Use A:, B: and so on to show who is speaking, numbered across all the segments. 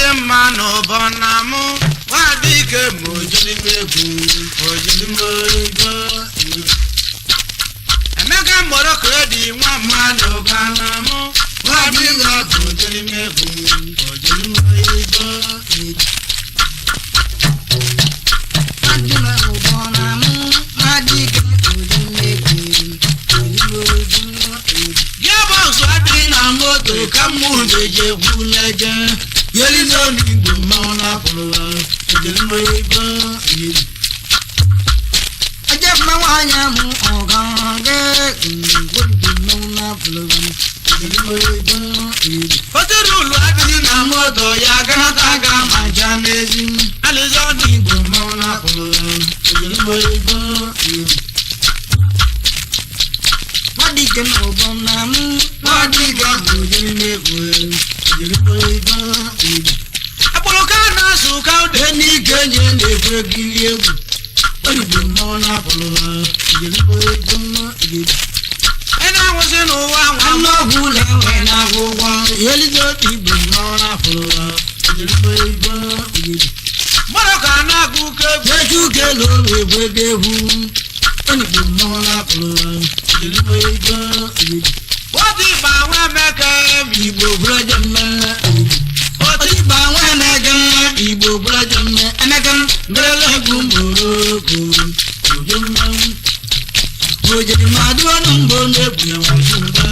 A: Wadike mano bonamu, wadike mojili mebu, mojili moibo. Emeka moro kredi wa mano bonamu, wadike mojili mebu, mojili moibo.
B: Wadike bonamu, wadike mojili mebu, mojili moibo.
A: Yabo swadi na moto kamu deje kuleje. Yeli no ni go mauna polo, mojili moibo.
B: Ajab mawanya mu ogange, gudu mauna polo, mojili moibo.
A: Hoterulu adini na moto ya ganataga majamezi. Alizo ni go mauna polo, mojili moibo.
B: Wadike bonamu, wadike mojili mebu, mojili moibo.
A: Apolokana suka udeni genye nefre giliegu. Wali bimona polo, mojili moibo. Ena wase no wa
B: Ano hule wena huwa,
A: yelizo ti bimona polo, mojili moibo. Morokana kuke
B: Jeju kelo webede hu,
A: wali bimona polo, mojili moibo. Wati bawe meke
B: Igbo brajemme,
A: Wati
B: bawe negemme, Igbo brajemme, enegem,
A: Ndele gumboroko Ujumma
B: ojeri maduwa numbone buya wasuda,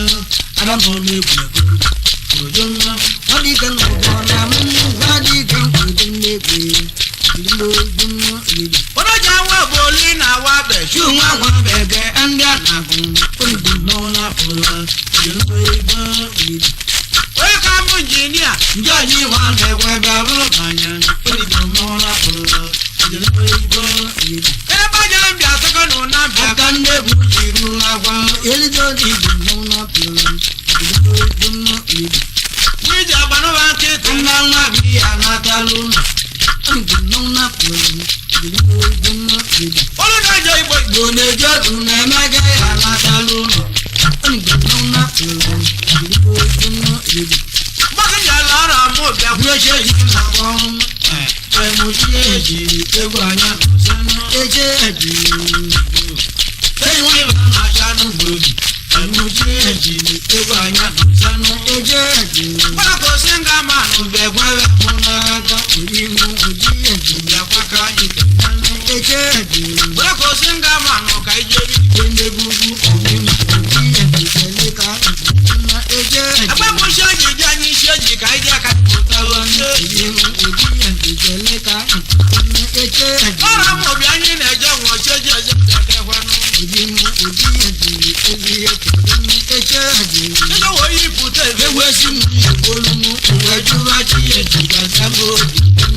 A: Anamone buyaku Ujumma
B: wadike bonamu, wadike mojili mebu, mojili.
A: Wada jawa boli na wabe
B: Shunga wabege anda nagun,
A: Bimona polo, mojili moibo. Weka munjinia
B: Njoji wande webe rukanya,
A: Bimona polo, mojili moibo. Eba jele mbia soko nuna mbia
B: akande bujiru agwa, elizo di bumona polo,
A: Wija bano wake
B: Kumanga biya nataluna, bumona polo,
A: Olu na jo ibo
B: Gone jodu na mege ya nataluna, bumona polo,
A: Maki ya lara mo bia
B: Broshe yina wong,
A: Emuji eji Egwanya
B: ejeji,
A: Ewa iba na shanu bodi Emuji eji Egwanya
B: ejeji.
A: Wala kosenga manu begwewe
B: Munaga urimu ujiyeji,
A: Ya kwaka ike
B: ejeji.
A: Wala kosenga manu kaijeri
B: Kende bubu urimu ujiyeji, seleka na ejeji.
A: Ebe mushaji janyi sheji kaija kakutalo
B: Urimu ujiyeji, seleka na ejeji.
A: Ora mo bianyi na eje won sheji eje keke kwanu
B: Urimu ujiyeji, ejiyeji na ejeji.
A: Nino wo yi pute
B: Ewe simu yekolumu, uweju ajiyeji, gazabo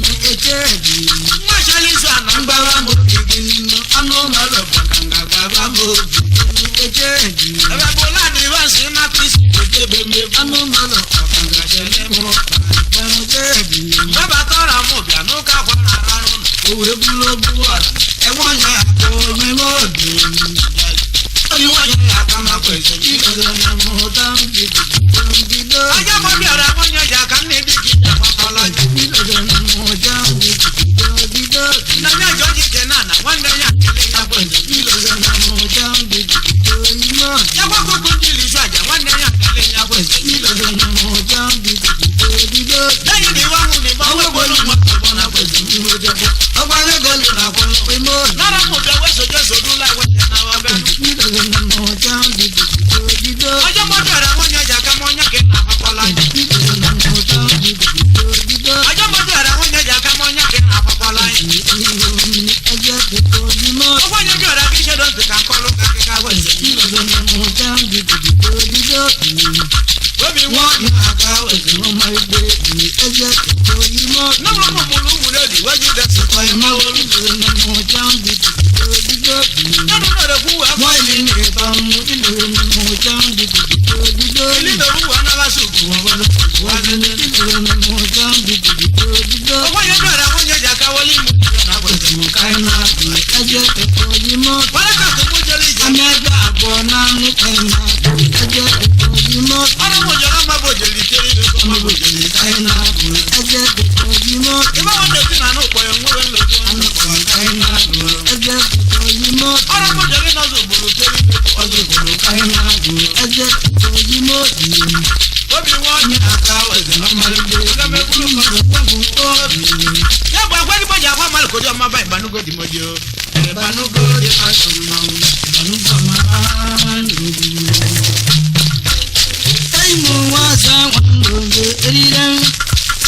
B: na ejeji.
A: Mwashali sana
B: Ngbawa mbogigi nínú, anú malo bọ̀kàngà gbàgbà mbogigi ní ejeji.
A: Ebe bola di wasi na pisi Ojebe mebu
B: Anú malo bọ̀kàngà ṣẹlẹ̀ mọ́ gbàgbà ejeji.
A: Baba tora mo bia no ka kwa arun
B: Òwe búlóbú ọ̀rọ̀, ẹ̀wọ̀n yẹn àpò mímọ́ òdì. Oníwọ̀n yẹn àkàmà pẹ̀sẹ̀ kí lọ́dọ̀ ní mo dá ń dìbò tó ń dìbò.
A: Aja mo biara mo nyoja kan ne bi ki ya papala
B: Kí lọ́dọ̀ ní mo dá ń dìbò tó ń dìbò.
A: Na nya joji kenana wanda ya kile ya kwenye
B: Kí lọ́dọ̀ ní mo dá ń dìbò tó ń dìbò.
A: Ya kwa kukundili swaja wanda ya kile ya kwenye
B: Kí lọ́dọ̀ ní mo dá ń dìbò tó ń dìbò.
A: Dai ni wangu ni bawe bolu mo bona kwenye Nara mo bia weso jeso dula wende na wabe Aja mo biara mo nyoja kan mo nyake na papala Aja mo biara mo nyoja kan mo nyake na papala Owa nyo biara ki she don kan kolu ka ki ka wese Obi won Na mo mo mulu mulu di waju de se ko ma wolu Na no na ku wa mo
B: Why in the bum, in the
A: Ili do ru wa na la su ku wa lo wa ne Owa nyo biara mo nyoja ka woli mu na wese mo kai na Wala ka ko mo jeli Ara mo jara ma bo jeli teri ko ma bo jeli si na no ko enwe lo ora mo jere na zo buru teri ozo buru kai na go eje oji mo obi won aka weze no mari ga me kuru mo ko ya gba gba ni mo ja kwa mal ko di o ma ba ibanugo di mojo ibanugo di aso no ibanugo ma ai mo wa sa wando de eridan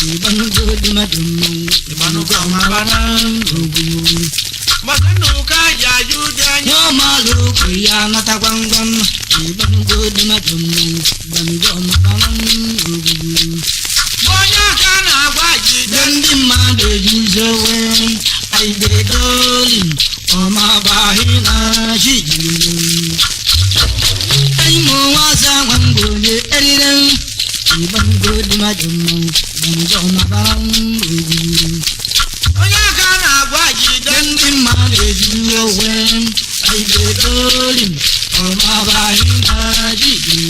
A: ibanugo di majumu ibanugo ma bana Masanu kaya juda nyamalu kuya nata gwangwam ibanugo di majumu ibanugo ma bana Bonya kana gwaji dendi ma de jizowe ai de dolin o ma bahina jiji ai mo wasa wango ye eriren ibanugo di majumu ibanugo ma bana Bonya kana gwaji dendi ma de jizowe ai de dolin o ma bahina jiji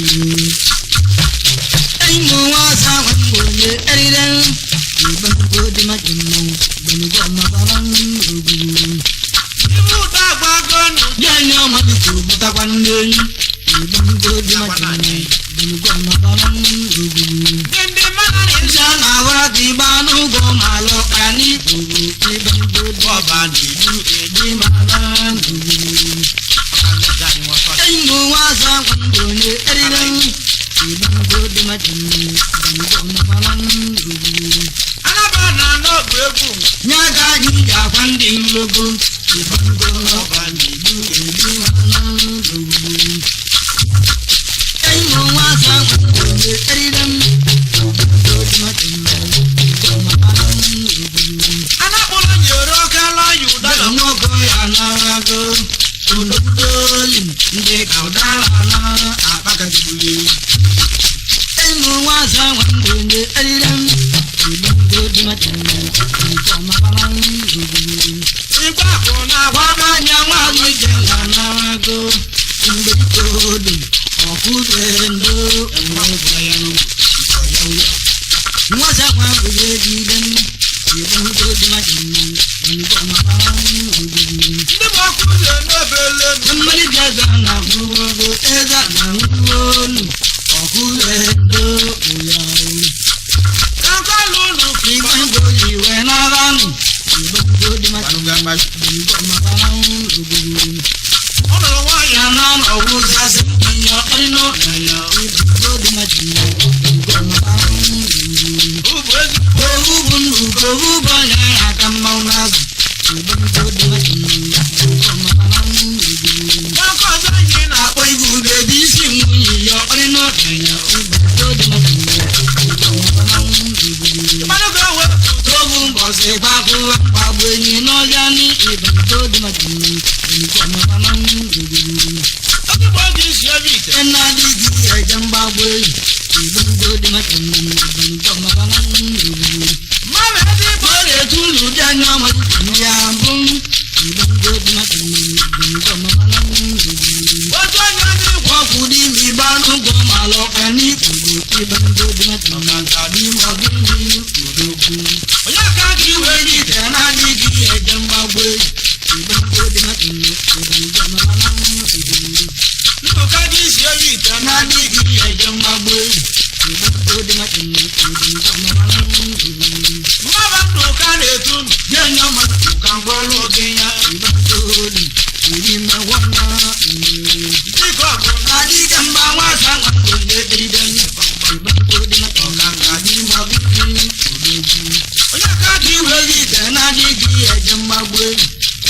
A: Mo wasa wango ye eriren ibanugo di majumu ibanugo ma bana Ibu ta gbagonu jenyo ma di ku ta kwanne ibanugo di majumu ibanugo ma bana Dende mana ni sana wara di banugo malo ani ku ibanugo di bani di mana Mo wasa wango ye eriren ibanugo di majumu ibanugo ma bana Alabana no bregu nyaga ni ya kwandi logo ibanugo ma bani di mana Ai mo wasa wango ye eriren ibanugo di majumu ibanugo ma bana Anapolo nyoro kala yuda no go ya na go Tululin de kaudala na apaka dibuli Mo wasa wango ye eriren ibanugo di majumu ibanugo ma bana Igba ko na wa nya wa mi je na go Inde todi okudendo mo bayanu Wasa wango ye diden ibanugo di majumu ibanugo ma bana Inde mo kudendo bele Mali jaza na go eza na ngulu okudendo uyaru Kankalunu ibanugo iwe na bani ibanugo di majumu ibanugo ma bana Ono wa ya na no wuza se nyo ino nyo ibanugo di majumu ibanugo ma bana Ubu ya kama unazo ibanugo di majumu ibanugo ma bana Wako zanyi na kwa ibu bebi si munyi yo ino nyo ibanugo di majumu ibanugo ma bana Ibanugo we tobu ngozi babu babu ni no yani ibanugo di majumu ibanugo ma bana Everybody is servit ena di ejamba we ibanugo di majumu ibanugo ma bana Mama di bore tulu danyo ma di ambun ibanugo di majumu ibanugo ma bana Ojo nyani wo kudi mi banugo malo ani kudu ibanugo di majumu di mo gindi kudu Oya ka ki we di tena di ejamba we ibanugo di majumu ibanugo ma bana Nuko ka di servit ena di ejamba we ibanugo di majumu ibanugo ma bana Mama to kan etun yenyo ma kan golo genya ibanugo di me wana Iko ko adi jamba wa sang ko de den ibanugo di majumu di mo gindi Oya ka di we di tena di ejamba we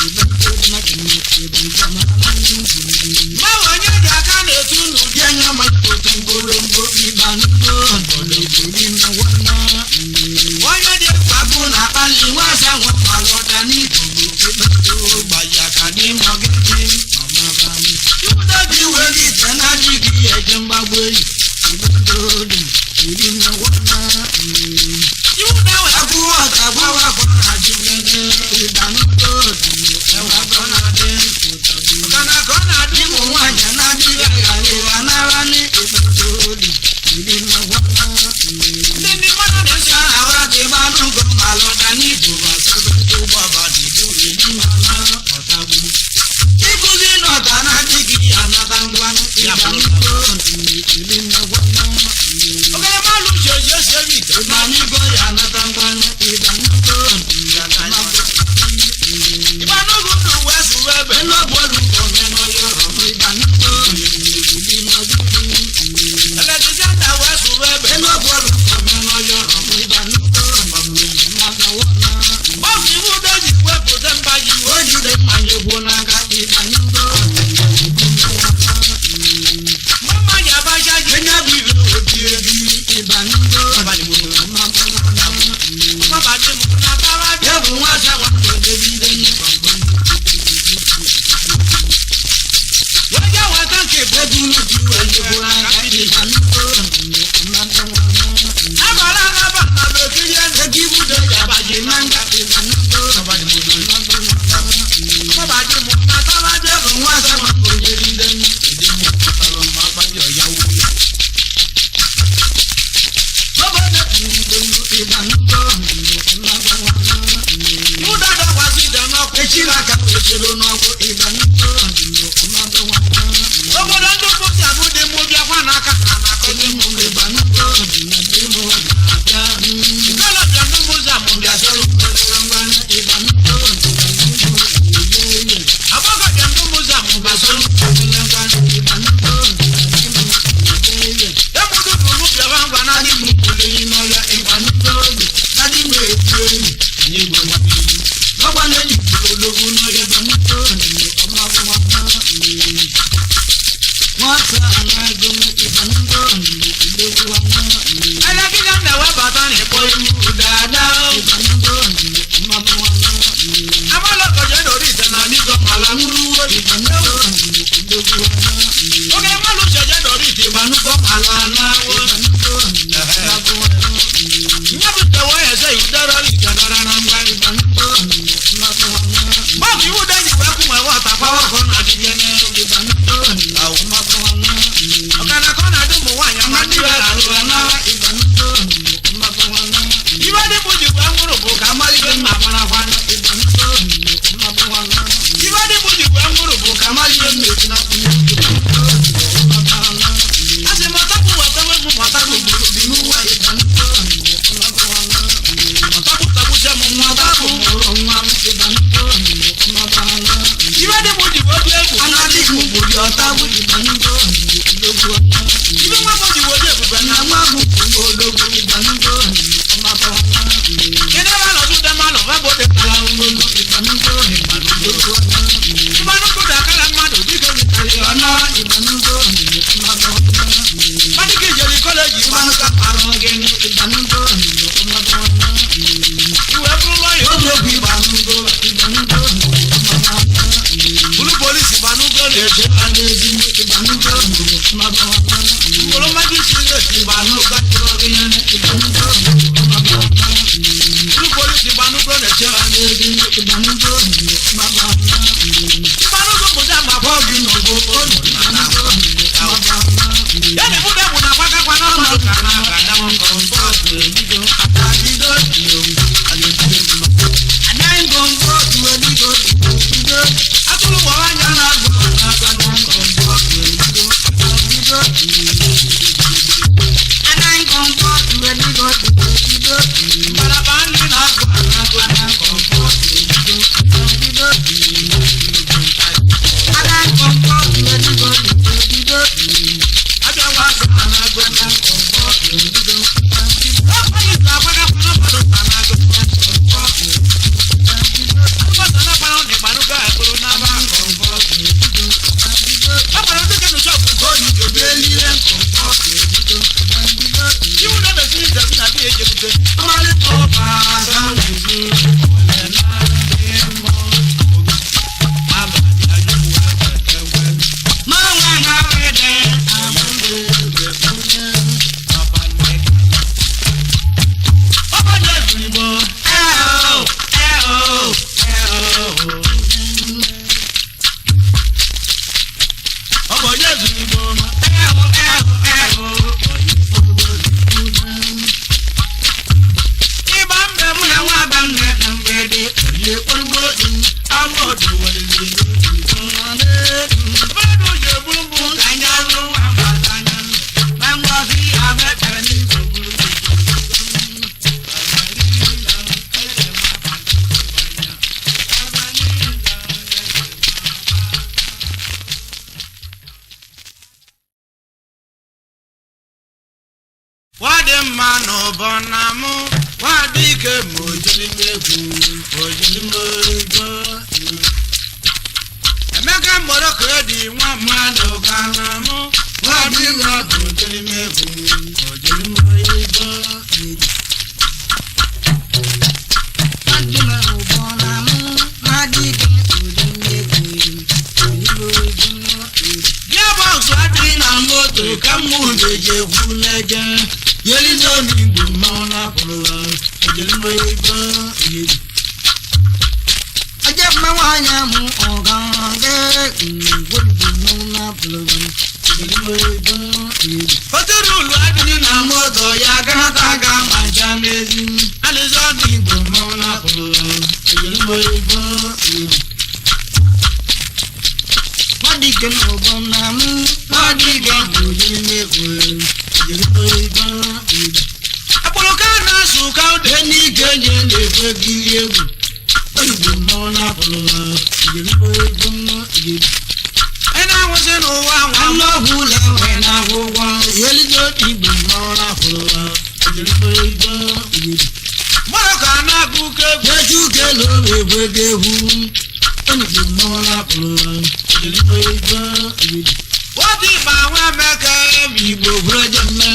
A: ibanugo di majumu ibanugo ma bana Mawa nya ja kan etun yenyo ma ko kan golo ngo ibanugo di me wana Oya de babuna bali wa sang wa malo dani ibanugo baya kadi mo gindi Yuda di we di tena di ejamba we ibanugo di me wana Yuda wa ku wa ta wa wa ko ajunde ibanugo Hotorulu adini na moto ya gana taga majamezi Madike no bonamu, madike bujime kwe, Apolokana suka deni kenye nefe giyewu, Oyibo mona polola, Ena wase no wa wama hula wena huwa, Yelizo ibu mona polola, Morokana kuke kwechuke lowe bwegehu, Oyibo mona polola, Oti bawa meke Igbo brajame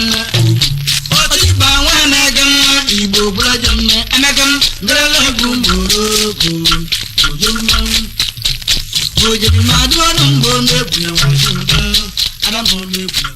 A: Oti bawa meke Igbo brajame Emekam Grele gumoroko Ojumam Ojumadu anumbo Nepuna wajumba Adamo nepuna